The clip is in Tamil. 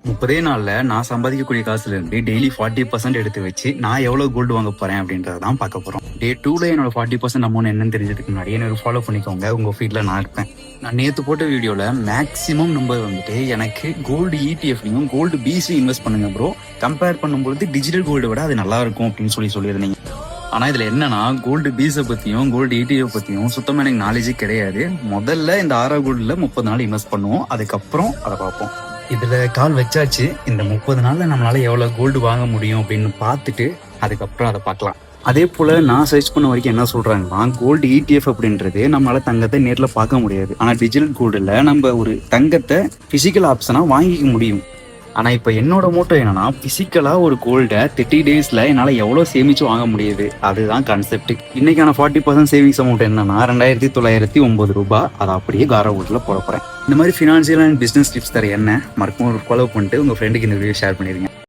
30 நாள்ல நான் சம்பாதிக்கக்கூடிய காசுல இருந்து டெய்லி 40% எடுத்து வச்சு நான் எவ்வளவு கோல்டு வாங்க போறேன் அப்படின்றதான் பார்க்க போறோம். டே 2ல என்னோட 40% அமௌண்ட் என்னன்னு தெரிஞ்சதுக்கு முன்னாடி என்ன ஃபாலோ பண்ணிக்கோங்க. உங்க ஃபீல்ட்ல நான் இருப்பேன். நான் நேத்து போட்ட வீடியோல மேக்ஸிமம் நம்பர் வந்துட்டு எனக்கு கோல்டு இடிஎஃப்லையும் கோல்டு பிசி இன்வெஸ்ட் பண்ணுங்க ப்ரோ, கம்பேர் பண்ணும்போது டிஜிட்டல் கோல்டு விட அது நல்லா இருக்கும் அப்படின்னு சொல்லியிருந்தீங்க. ஆனா இதுல என்னன்னா கோல்டு பீஸை பத்தியும் கோல்டு இடிஎஃப் பத்தியும் சுத்தமா எனக்கு நாலேஜே கிடையாது. முதல்ல இந்த ஆரா கோல்டுல 30 நாள் இன்வெஸ்ட் பண்ணுவோம், அதுக்கப்புறம் அதை பார்ப்போம். இதுல கால் வச்சாச்சு. இந்த 30 நாள்ல நம்மளால எவ்வளவு கோல்டு வாங்க முடியும் அப்படின்னு பார்த்துட்டு அதுக்கப்புறம் அதை பார்க்கலாம். அதே போல நான் சர்ச் பண்ண வரைக்கும் என்ன சொல்றாங்கன்னா, கோல்டு இடிஎஃப் அப்படின்றது நம்மளால தங்கத்தை நேர்ல பார்க்க முடியாது. ஆனா டிஜிட்டல் கோல்டுல நம்ம ஒரு தங்கத்தை பிசிக்கல் ஆப்ஷனா வாங்கிக்க முடியும். ஆனா இப்ப என்னோட மோட்டோ என்னன்னா, பிசிக்கலா ஒரு கோல்டை 30 டேஸ்ல என்னால எவ்வளவு சேமிச்சு வாங்க முடியுது, அதுதான் கான்செப்ட். இன்னைக்கான 40% சேவிங்ஸ் அமௌண்ட் என்னன்னா 2909 ரூபாய். அதை அப்படியே காரா கோல்ட்ல போட போறேன். இந்த மாதிரி ஃபினான்சியல் அண்ட் பிசினஸ் டிப்ஸ் தர என்ன மறக்காம ஒரு ஃபாலோ பண்ணிட்டு உங்க ஃப்ரெண்டுக்கு இந்த வீடியோ ஷேர் பண்ணிருங்க.